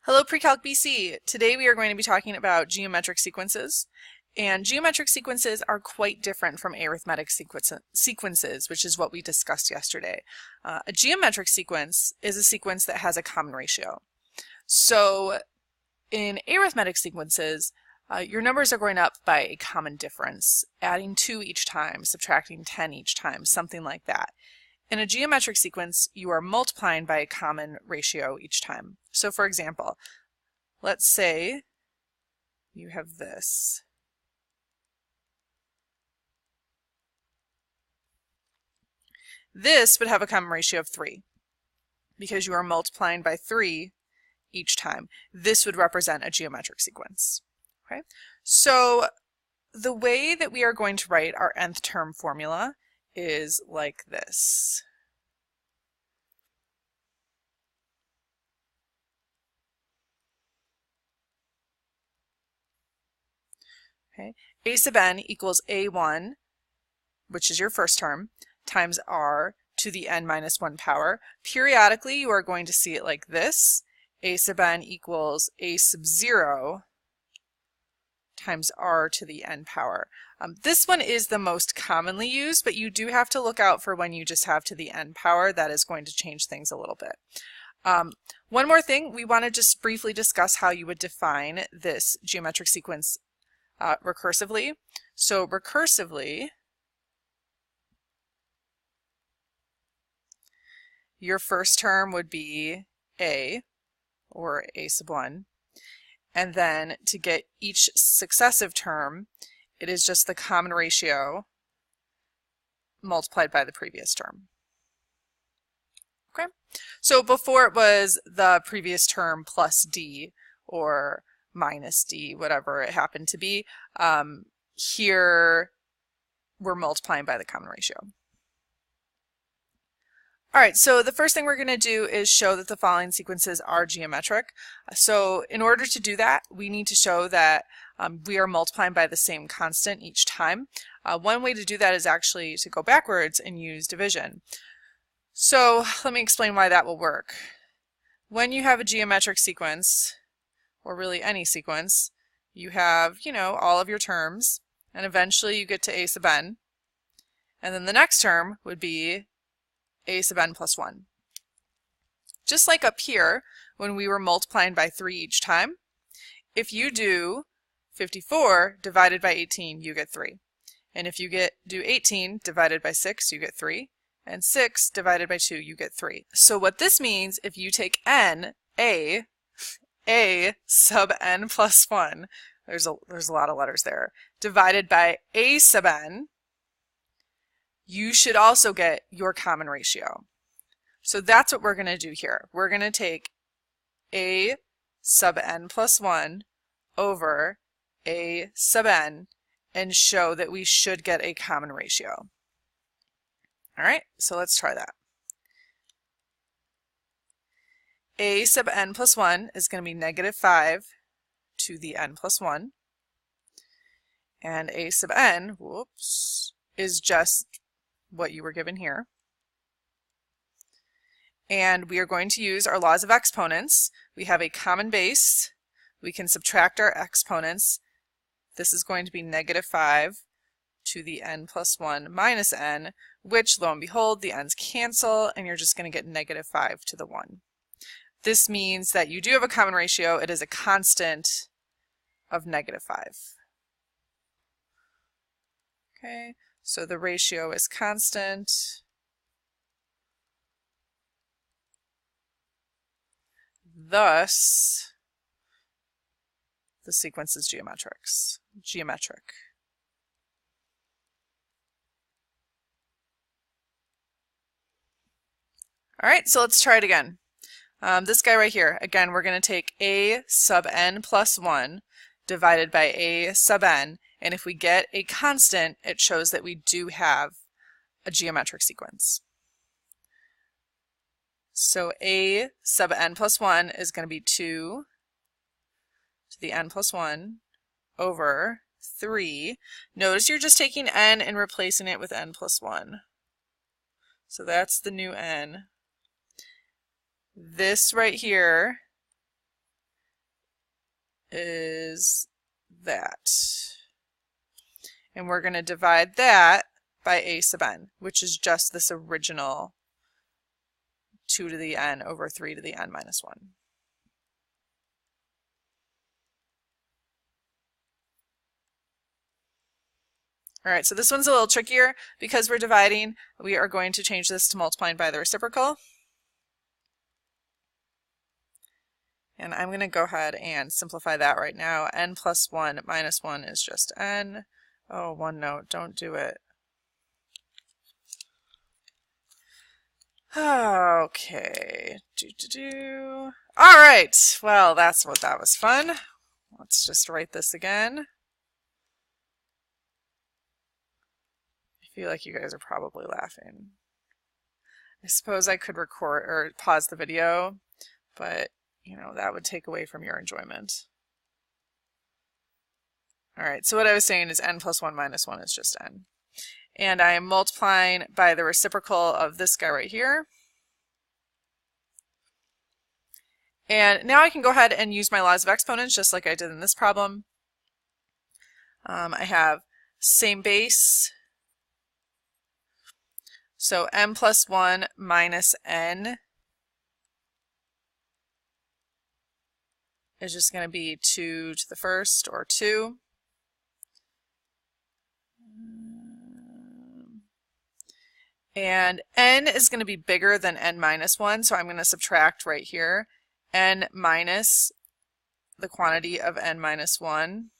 Hello Pre-Calc BC. Today we are going to be talking about geometric sequences. And geometric sequences are quite different from arithmetic sequences, which is what we discussed yesterday. A geometric sequence is a sequence that has a common ratio. So in arithmetic sequences, your numbers are going up by a common difference, adding 2 each time, subtracting 10 each time, something like that. In a geometric sequence, you are multiplying by a common ratio each time. So for example, let's say you have this. This would have a common ratio of 3 because you are multiplying by 3 each time. This would represent a geometric sequence. Okay? So the way that we are going to write our nth term formula is like this. Okay. A sub n equals a1, which is your first term, times r to the n minus 1 power. Periodically, you are going to see it like this. A sub n equals a sub 0 times r to the n power. This one is the most commonly used, but you do have to look out for when you just have to the n power. That is going to change things a little bit. One more thing, we want to just briefly discuss how you would define this geometric sequence recursively. So recursively, your first term would be a, or a sub 1. And then to get each successive term, it is just the common ratio multiplied by the previous term. Okay? So before it was the previous term plus d or minus d, whatever it happened to be. Here we're multiplying by the common ratio. All right, so the first thing we're going to do is show that the following sequences are geometric. So in order to do that, we need to show that we are multiplying by the same constant each time. One way to do that is actually to go backwards and use division. So let me explain why that will work. When you have a geometric sequence, or really any sequence, you have, all of your terms, and eventually you get to a sub n, and then the next term would be a sub n plus 1. Just like up here, when we were multiplying by 3 each time, if you do 54 divided by 18, you get 3. And if you do 18 divided by 6, you get 3. And 6 divided by 2, you get 3. So what this means, if you take n, a sub n plus 1, there's a lot of letters there, divided by a sub n, you should also get your common ratio. So that's what we're going to do here. We're going to take a sub n plus 1 over a sub n and show that we should get a common ratio. All right, so let's try that. A sub n plus 1 is going to be negative 5 to the n plus 1. And a sub n, is just what you were given here. And we are going to use our laws of exponents. We have a common base. We can subtract our exponents. This is going to be negative 5 to the n plus 1 minus n, which, lo and behold, the n's cancel, and you're just going to get negative 5 to the 1. This means that you do have a common ratio. It is a constant of negative 5. Okay, so the ratio is constant. Thus, the sequence is geometric. All right, so let's try it again. This guy right here, again, we're going to take a sub n plus 1 divided by a sub n, and if we get a constant, it shows that we do have a geometric sequence. So a sub n plus 1 is going to be 2 to the n plus 1 over 3. Notice you're just taking n and replacing it with n plus 1. So that's the new n. This right here is that. And we're going to divide that by a sub n, which is just this original 2 to the n over 3 to the n minus 1. All right, so this one's a little trickier. Because we're dividing, we are going to change this to multiplying by the reciprocal. And I'm going to go ahead and simplify that right now. N plus 1 minus 1 is just n. Oh, one note, don't do it. Okay. All right, well, that was fun. Let's just write this again. I feel like you guys are probably laughing. I suppose I could record or pause the video, but you know, that would take away from your enjoyment. All right, so what I was saying is n plus 1 minus 1 is just n. And I am multiplying by the reciprocal of this guy right here. And now I can go ahead and use my laws of exponents just like I did in this problem. I have same base. So n plus 1 minus n is just going to be 2 to the first, or 2. And n is going to be bigger than n minus 1, so I'm going to subtract right here n minus the quantity of n minus 1.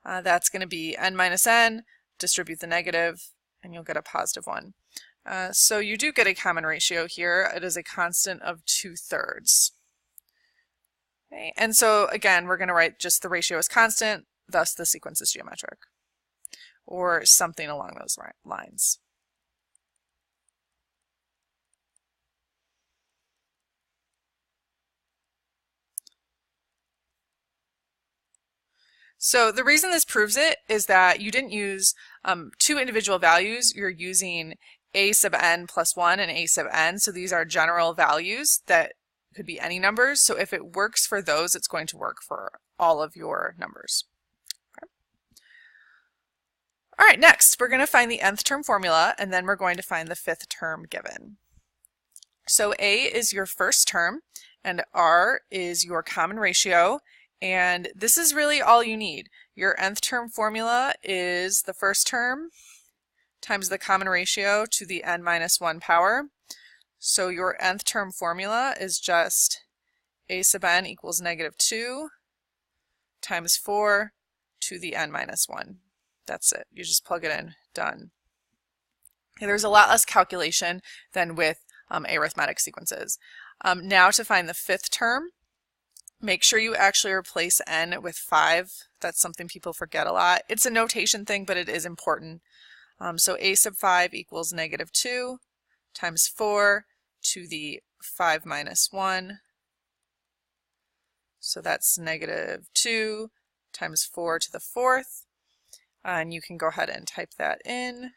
That's going to be n minus n, distribute the negative, and you'll get a positive 1. So you do get a common ratio here. It is a constant of 2/3. Okay. And so again, we're going to write just the ratio as constant, thus the sequence is geometric, or something along those lines. So the reason this proves it is that you didn't use 2 individual values. You're using a sub n plus 1 and a sub n. So these are general values that could be any numbers. So if it works for those, it's going to work for all of your numbers. Okay. All right, next we're going to find the nth term formula, and then we're going to find the 5th term given. So a is your first term, and r is your common ratio. And this is really all you need. Your nth term formula is the first term times the common ratio to the n minus 1 power. So your nth term formula is just a sub n equals -2 times 4 to the n minus 1. That's it. You just plug it in. Done. Okay, there's a lot less calculation than with arithmetic sequences. Now to find the 5th term, make sure you actually replace n with 5. That's something people forget a lot. It's a notation thing, but it is important. So a sub 5 equals -2 times 4 to the 5 minus 1. So that's -2 times 4 to the 4th. And you can go ahead and type that in.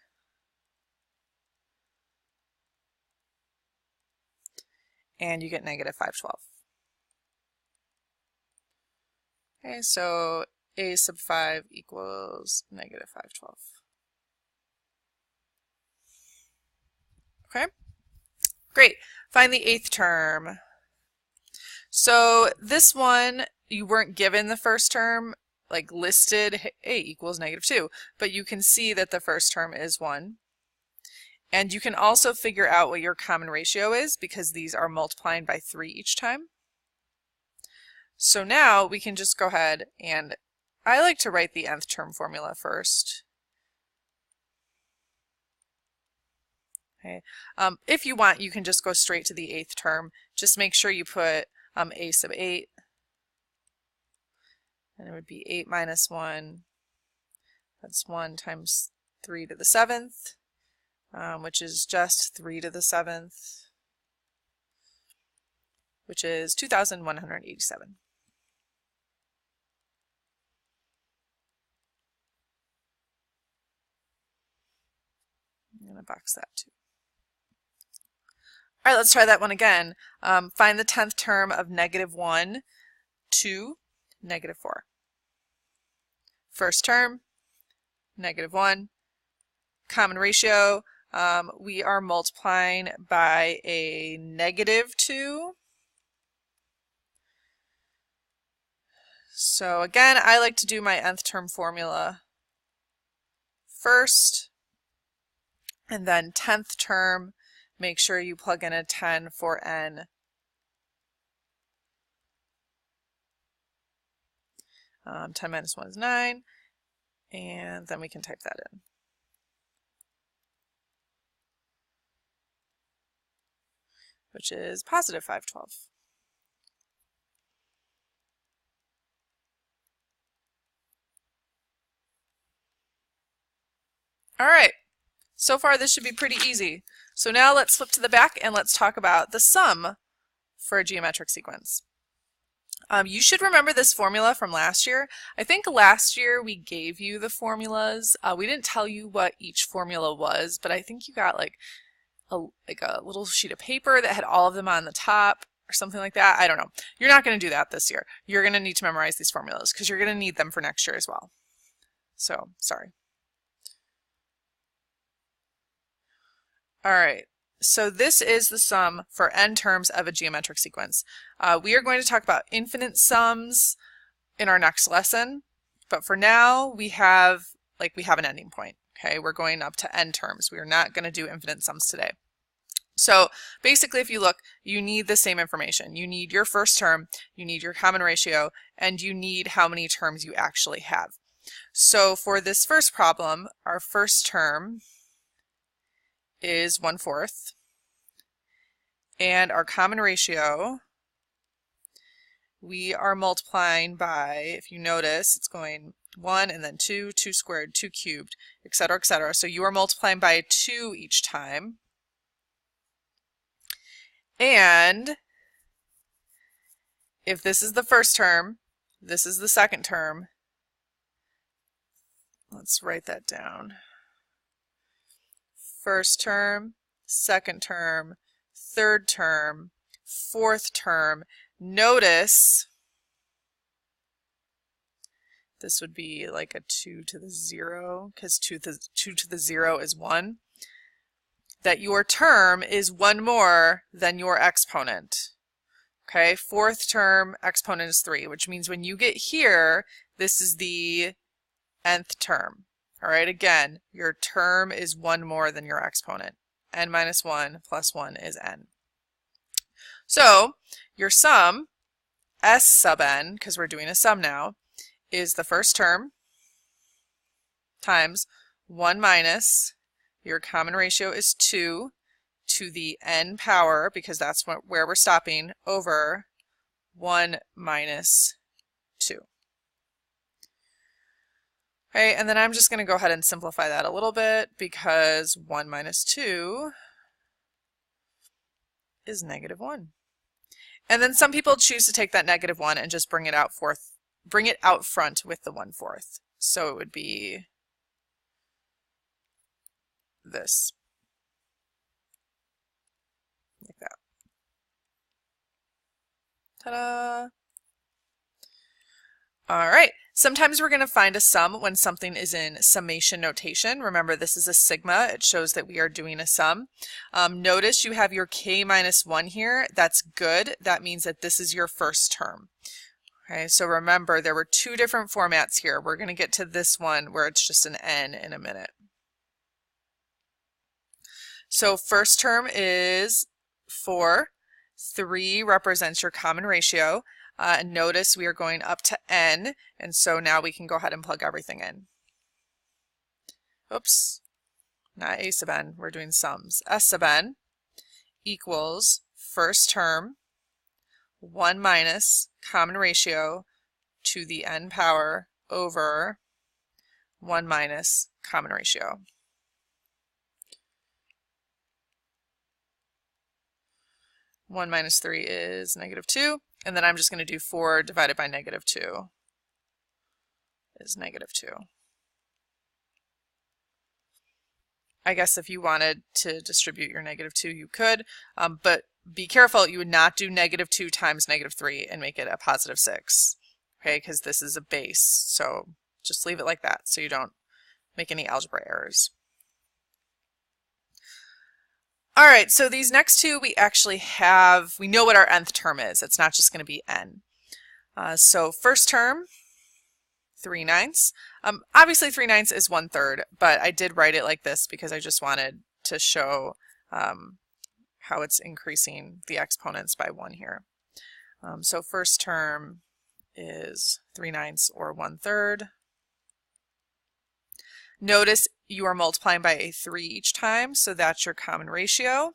And you get -512. Okay, so a sub 5 equals -512. Okay, great. Find the 8th term. So this one, you weren't given the first term, like listed, a equals -2, but you can see that the first term is 1. And you can also figure out what your common ratio is because these are multiplying by 3 each time. So now we can just go ahead, and I like to write the nth term formula first. Okay. If you want, you can just go straight to the 8th term. Just make sure you put a sub 8, and it would be 8 minus 1. That's 1 times 3 to the 7th, which is just 3 to the 7th, which is 2,187. I'm going to box that too. All right, let's try that one again. Find the 10th term of -1 to -4. First term, -1. Common ratio, we are multiplying by a -2. So again, I like to do my nth term formula first, and then 10th term, make sure you plug in a 10 for n. 10 minus 1 is 9, and then we can type that in. Which is positive 512. All right, so far this should be pretty easy. So now let's flip to the back and let's talk about the sum for a geometric sequence. You should remember this formula from last year. I think last year we gave you the formulas. We didn't tell you what each formula was, but I think you got like a little sheet of paper that had all of them on the top or something like that. I don't know. You're not going to do that this year. You're going to need to memorize these formulas because you're going to need them for next year as well. So, sorry. All right. So this is the sum for n terms of a geometric sequence. We are going to talk about infinite sums in our next lesson, but for now we have an ending point. Okay, we're going up to n terms. We are not going to do infinite sums today. So basically, if you look, you need the same information. You need your first term, you need your common ratio, and you need how many terms you actually have. So for this first problem, our first term is 1/4, and our common ratio, we are multiplying by, if you notice, it's going 1 and then 2, 2 squared, 2 cubed, etc., etc. So you are multiplying by 2 each time. And if this is the first term, this is the second term. Let's write that down. First term, second term, third term, fourth term. Notice this would be like a 2 to the 0, because 2 to the 0 is 1. That your term is one more than your exponent. Okay, fourth term exponent is 3, which means when you get here, this is the nth term. All right, again, your term is one more than your exponent. N minus 1 plus 1 is n. So your sum, S sub n, because we're doing a sum now, is the first term times 1 minus, your common ratio is 2 to the n power, because that's where we're stopping, over 1 minus 2. Okay, and then I'm just going to go ahead and simplify that a little bit, because 1 minus 2 is -1. And then some people choose to take that -1 and just bring it out front with the 1/4. So it would be this. Like that. Ta-da! All right. Sometimes we're going to find a sum when something is in summation notation. Remember, this is a sigma. It shows that we are doing a sum. Notice you have your k minus 1 here. That's good. That means that this is your first term. Okay, so remember, there were 2 different formats here. We're going to get to this one where it's just an n in a minute. So first term is 4. 3 represents your common ratio. And notice we are going up to n, and so now we can go ahead and plug everything in. Oops, not a sub n, we're doing sums. S sub n equals first term 1 minus common ratio to the n power over 1 minus common ratio. One minus 3 is -2. And then I'm just going to do 4 divided by -2 is -2. I guess if you wanted to distribute your -2, you could, but be careful, you would not do -2 times -3 and make it a +6, okay, because this is a base, so just leave it like that so you don't make any algebra errors. All right, so these next two we actually have, we know what our nth term is. It's not just going to be n. So first term, 3/9. Obviously 3/9 is 1/3, but I did write it like this because I just wanted to show how it's increasing the exponents by 1 here. So first term is 3/9 or 1/3. Notice you are multiplying by a 3 each time, so that's your common ratio.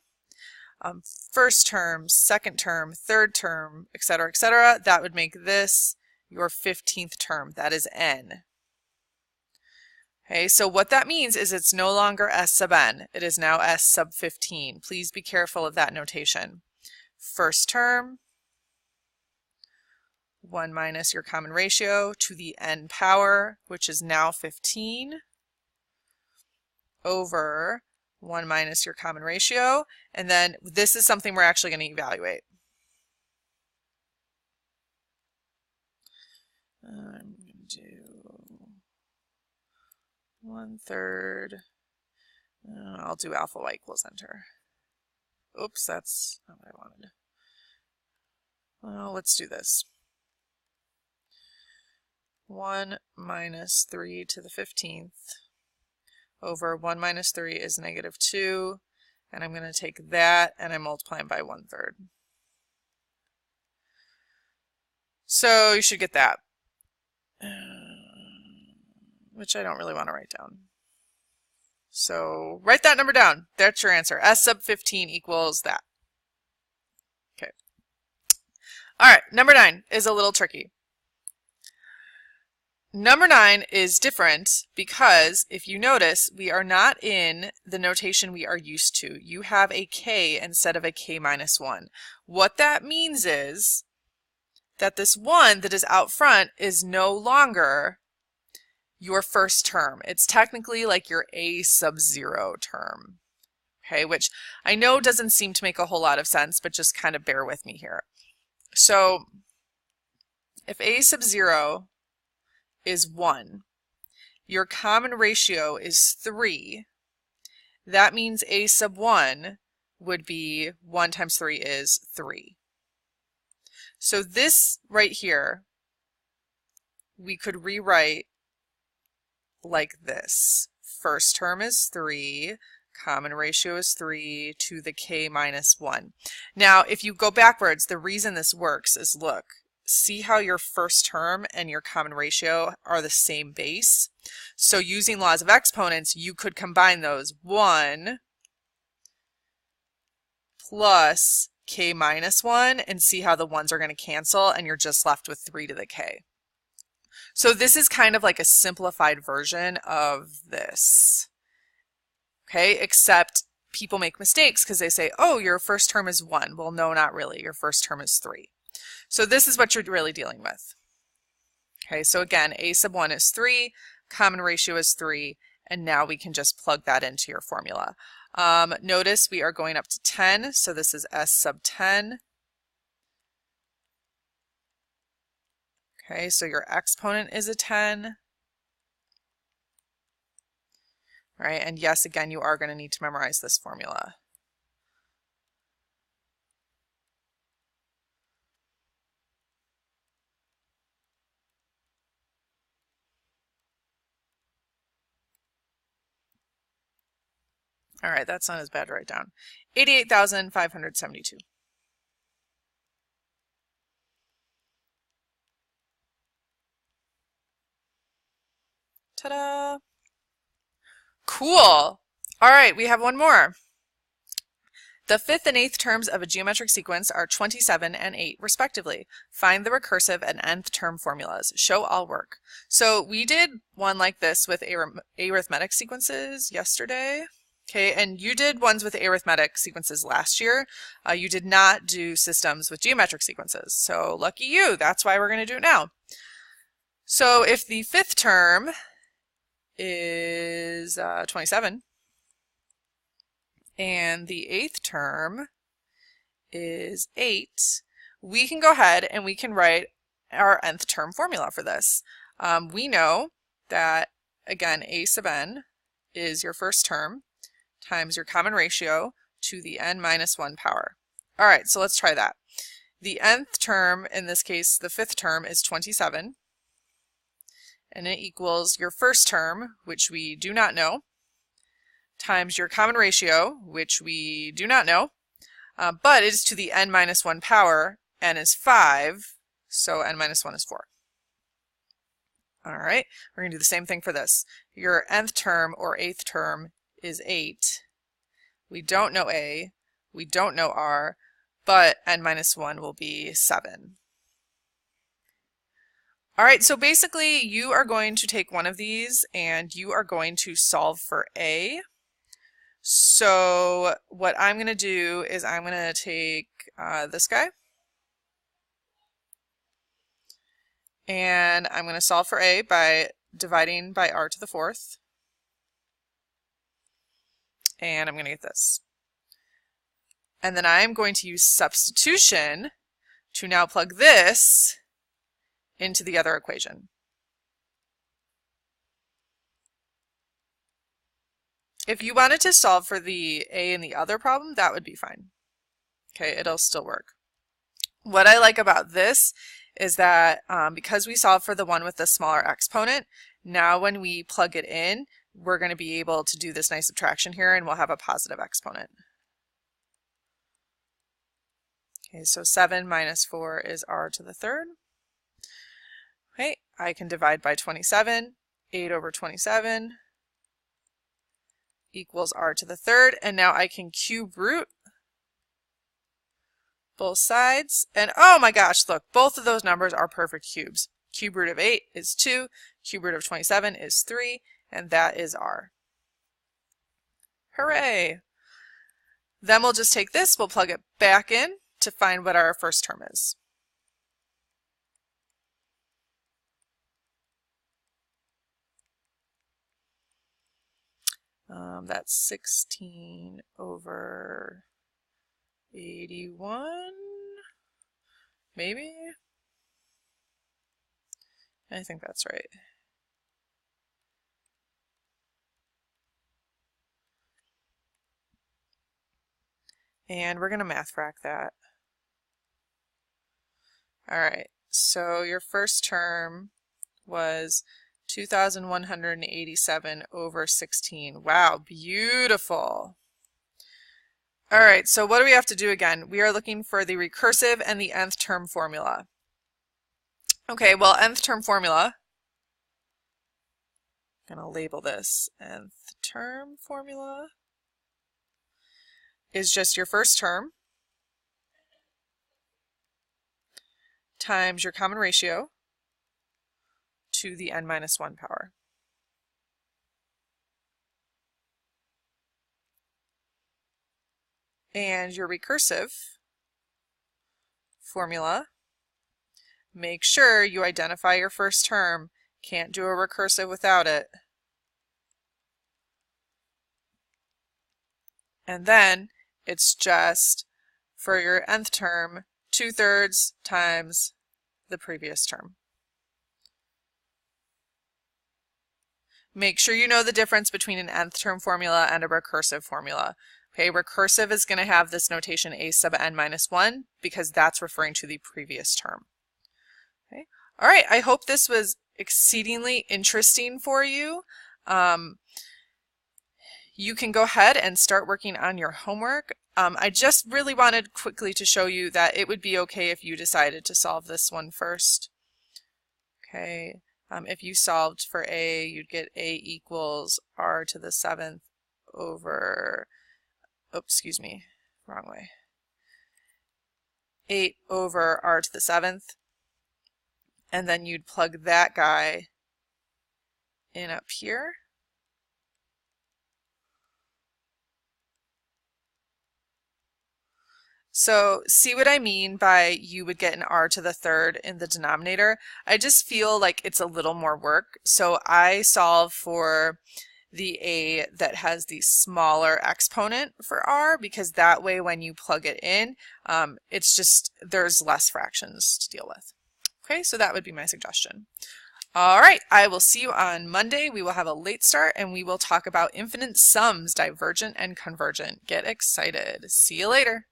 First term, second term, third term, etc., etc., that would make this your 15th term. That is n. Okay, so what that means is it's no longer s sub n. It is now s sub 15. Please be careful of that notation. First term, 1 minus your common ratio to the n power, which is now 15, over 1 minus your common ratio, and then this is something we're actually going to evaluate. I'm going to do 1/3. I'll do alpha y equals enter. Oops, that's not what I wanted. Well, let's do this. 1 minus 3 to the 15th over 1 minus 3 is -2, and I'm going to take that and I'm multiplying by 1/3. So you should get that, which I don't really want to write down. So write that number down. That's your answer. S sub 15 equals that. Okay. All right, number 9 is a little tricky. Number 9 is different because if you notice, we are not in the notation we are used to. You have a k instead of a k minus 1. What that means is that this 1 that is out front is no longer your first term. It's technically like your a sub 0 term, okay, which I know doesn't seem to make a whole lot of sense, but just kind of bear with me here. So if a sub 0 is 1, your common ratio is 3, that means a sub 1 would be 1 times 3 is 3. So this right here, we could rewrite like this. First term is 3, common ratio is 3 to the k minus 1. Now, if you go backwards, the reason this works is, look, see how your first term and your common ratio are the same base? So using laws of exponents, you could combine those. 1 plus k minus 1, and see how the 1s are going to cancel, and you're just left with 3 to the k. So this is kind of like a simplified version of this, okay, except people make mistakes because they say, oh, your first term is 1. Well, no, not really. Your first term is 3. So this is what you're really dealing with. Okay, so again, a sub 1 is 3, common ratio is 3, and now we can just plug that into your formula. Notice we are going up to 10, so this is s sub 10. Okay, so your exponent is a 10. All right, and yes, again, you are going to need to memorize this formula. All right, that's not as bad to write down. 88,572. Ta-da! Cool. All right, we have one more. The 5th and 8th terms of a geometric sequence are 27 and 8, respectively. Find the recursive and nth term formulas. Show all work. So we did one like this with arithmetic sequences yesterday. Okay, and you did ones with arithmetic sequences last year. You did not do systems with geometric sequences. So lucky you, that's why we're going to do it now. So if the 5th term is 27, and the 8th term is 8, we can go ahead and we can write our nth term formula for this. We know that, again, a sub n is your first term times your common ratio to the n minus 1 power. All right, so let's try that. The nth term, in this case the 5th term, is 27, and it equals your first term, which we do not know, times your common ratio, which we do not know, but it is to the n minus 1 power. N is 5, so n minus 1 is 4. All right, we're going to do the same thing for this. Your nth term or 8th term is 8. We don't know a, we don't know r, but n minus 1 will be 7. All right, so basically you are going to take one of these and you are going to solve for a. So what I'm going to do is I'm going to take this guy, and I'm going to solve for a by dividing by r to the 4th, and I'm going to get this. And then I'm going to use substitution to now plug this into the other equation. If you wanted to solve for the a in the other problem, that would be fine. Okay, it'll still work. What I like about this is that because we solved for the one with the smaller exponent, now when we plug it in, we're going to be able to do this nice subtraction here, and we'll have a positive exponent. Okay, so 7 minus 4 is r to the 3rd. Okay, I can divide by 27. 8 over 27 equals r to the 3rd, and now I can cube root both sides, and oh my gosh, look, both of those numbers are perfect cubes. Cube root of 8 is 2, cube root of 27 is 3, and that is r. Hooray! Then we'll just take this, we'll plug it back in to find what our first term is. That's 16 over 81, maybe? I think that's right. And we're going to math frac that. All right, so your first term was 2,187 over 16. Wow, beautiful. All right, so what do we have to do again? We are looking for the recursive and the nth term formula. Okay, well, nth term formula, I'm going to label this nth term formula, is just your first term times your common ratio to the n minus 1 power. And your recursive formula, make sure you identify your first term. Can't do a recursive without it. And then it's just for your nth term, 2/3 times the previous term. Make sure you know the difference between an nth term formula and a recursive formula. Okay, recursive is going to have this notation a sub n minus 1 because that's referring to the previous term. Okay. All right, I hope this was exceedingly interesting for you. You can go ahead and start working on your homework. I just really wanted quickly to show you that it would be okay if you decided to solve this one first. Okay, if you solved for a, you'd get a equals r to the 7th over, oh, excuse me, wrong way, 8 over r to the 7th, and then you'd plug that guy in up here. So see what I mean by you would get an r to the 3rd in the denominator? I just feel like it's a little more work. So I solve for the A that has the smaller exponent for r, because that way when you plug it in, it's just, there's less fractions to deal with. Okay, so that would be my suggestion. All right, I will see you on Monday. We will have a late start and we will talk about infinite sums, divergent and convergent. Get excited. See you later.